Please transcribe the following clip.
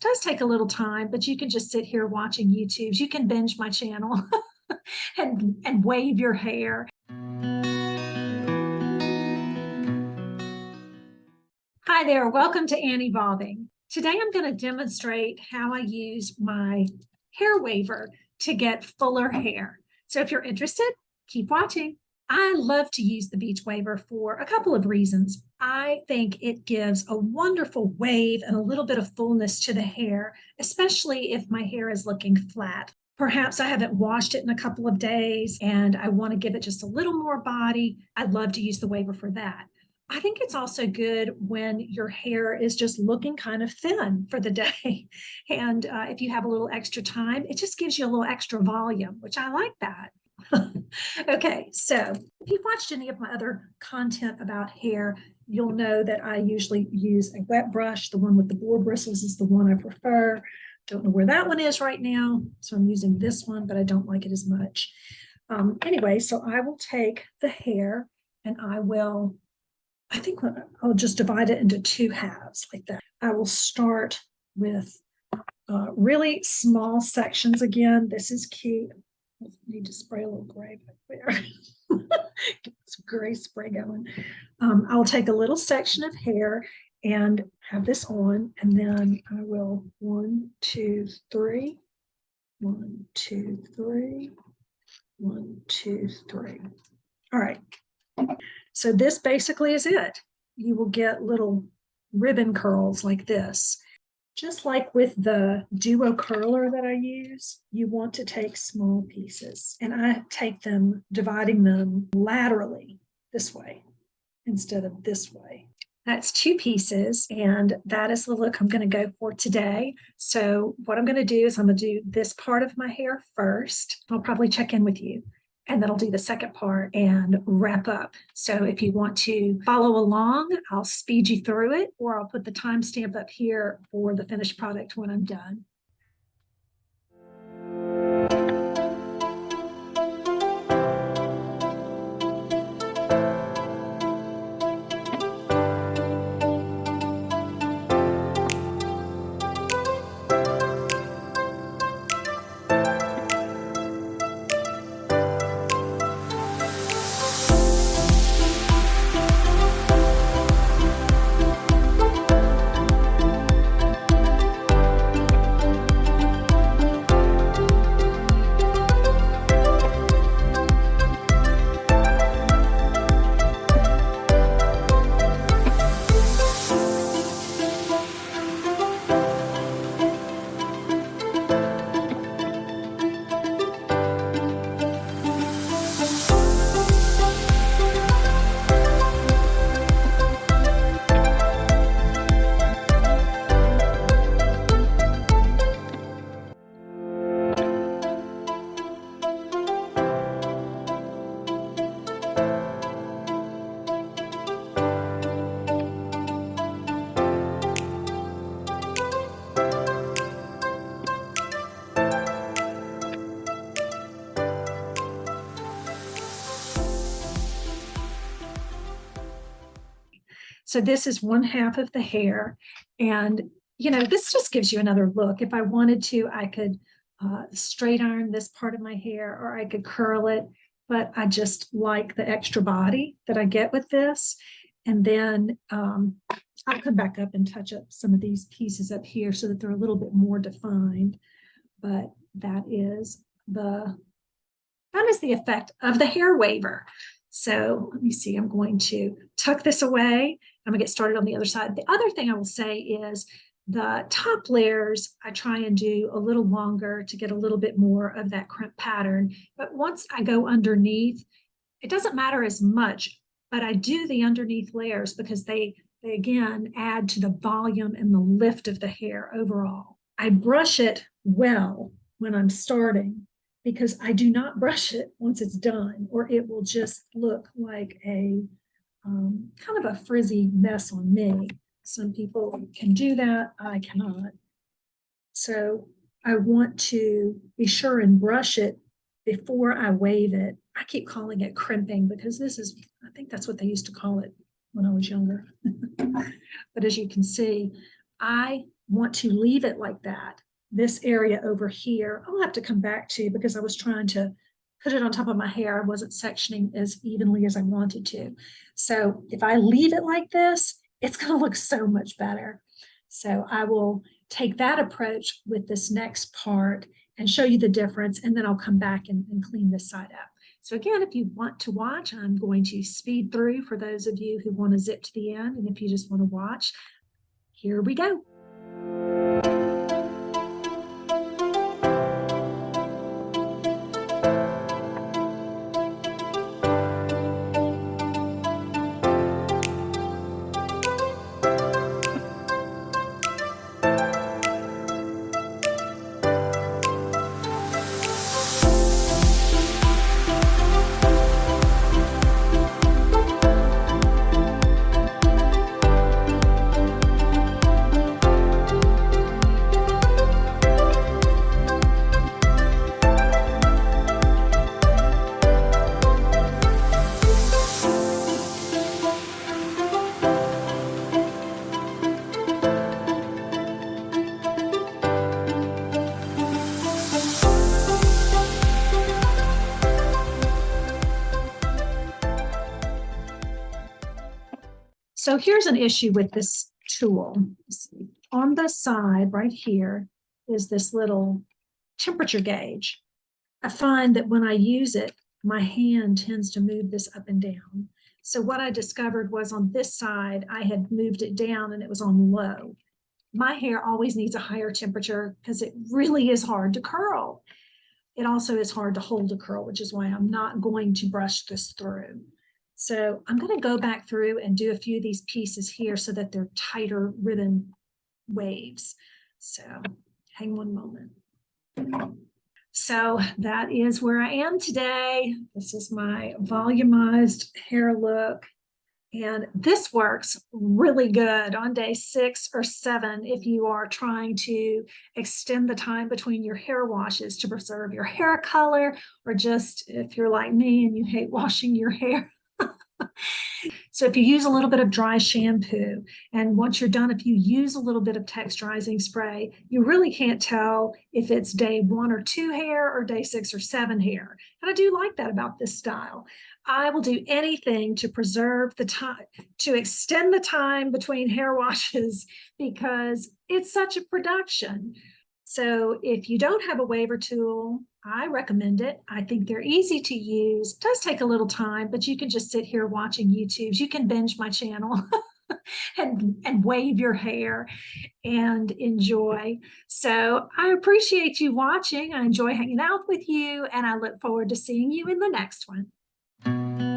does take a little time, but you can just sit here watching YouTubes. You can binge my channel and wave your hair. Hi there, welcome to Ann Evolving. Today I'm going to demonstrate how I use my hair waiver to get fuller hair. So if you're interested, keep watching. I love to use the beach waiver for a couple of reasons. I think it gives a wonderful wave and a little bit of fullness to the hair, especially if my hair is looking flat. Perhaps I haven't washed it in a couple of days and I want to give it just a little more body. I'd love to use the waiver for that. I think it's also good when your hair is just looking kind of thin for the day. And if you have a little extra time, it just gives you a little extra volume, which I like that. Okay, so if you've watched any of my other content about hair, you'll know that I usually use a wet brush. The one with the boar bristles is the one I prefer. Don't know where that one is right now, so I'm using this one, but I don't like it as much. Anyway, so I will take the hair and I think I'll just divide it into two halves like that. I will start with really small sections again. This is key. I need to spray a little gray back there. Get some gray spray going. I'll take a little section of hair and have this on, and then I will 1, 2, 3, 1, 2, 3, 1, 2, 3. All right. So this basically is it. You will get little ribbon curls like this. Just like with the duo curler that I use, you want to take small pieces, and I take them, dividing them laterally this way instead of this way. That's 2 pieces, and that is the look I'm going to go for today. So what I'm going to do is I'm going to do this part of my hair first. I'll probably check in with you, and then I'll do the second part and wrap up. So if you want to follow along, I'll speed you through it, or I'll put the timestamp up here for the finished product when I'm done. So this is 1/2 of the hair. And, this just gives you another look. If I wanted to, I could straight iron this part of my hair, or I could curl it, but I just like the extra body that I get with this. And then I'll come back up and touch up some of these pieces up here so that they're a little bit more defined. But that is the effect of the hair waiver. So let me see, I'm going to tuck this away. I'm gonna get started on the other side. The other thing I will say is the top layers, I try and do a little longer to get a little bit more of that crimp pattern. But once I go underneath, it doesn't matter as much, but I do the underneath layers because they again add to the volume and the lift of the hair overall. I brush it well when I'm starting, because I do not brush it once it's done, or it will just look like a kind of a frizzy mess on me. Some people can do that, I cannot. So I want to be sure and brush it before I wave it. I keep calling it crimping because I think that's what they used to call it when I was younger. But as you can see, I want to leave it like that, this area over here, I'll have to come back to because I was trying to put it on top of my hair. I wasn't sectioning as evenly as I wanted to. So if I leave it like this, it's going to look so much better. So I will take that approach with this next part and show you the difference, and then I'll come back and clean this side up. So again, if you want to watch, I'm going to speed through for those of you who want to zip to the end, and if you just want to watch, here we go. So here's an issue with this tool. On the side right here is this little temperature gauge. I find that when I use it, my hand tends to move this up and down. So what I discovered was on this side, I had moved it down and it was on low. My hair always needs a higher temperature because it really is hard to curl. It also is hard to hold a curl, which is why I'm not going to brush this through. So I'm going to go back through and do a few of these pieces here so that they're tighter ribbon waves. So hang one moment. So that is where I am today. This is my volumized hair look. And this works really good on day 6 or 7 if you are trying to extend the time between your hair washes to preserve your hair color, or just if you're like me and you hate washing your hair. So if you use a little bit of dry shampoo, and once you're done, if you use a little bit of texturizing spray, you really can't tell if it's day 1 or 2 hair or day 6 or 7 hair. And I do like that about this style. I will do anything to preserve the time, to extend the time between hair washes, because it's such a production. So if you don't have a Waiver tool, I recommend it. I think they're easy to use. It does take a little time, but you can just sit here watching YouTubes. You can binge my channel and wave your hair and enjoy. So I appreciate you watching. I enjoy hanging out with you, and I look forward to seeing you in the next one.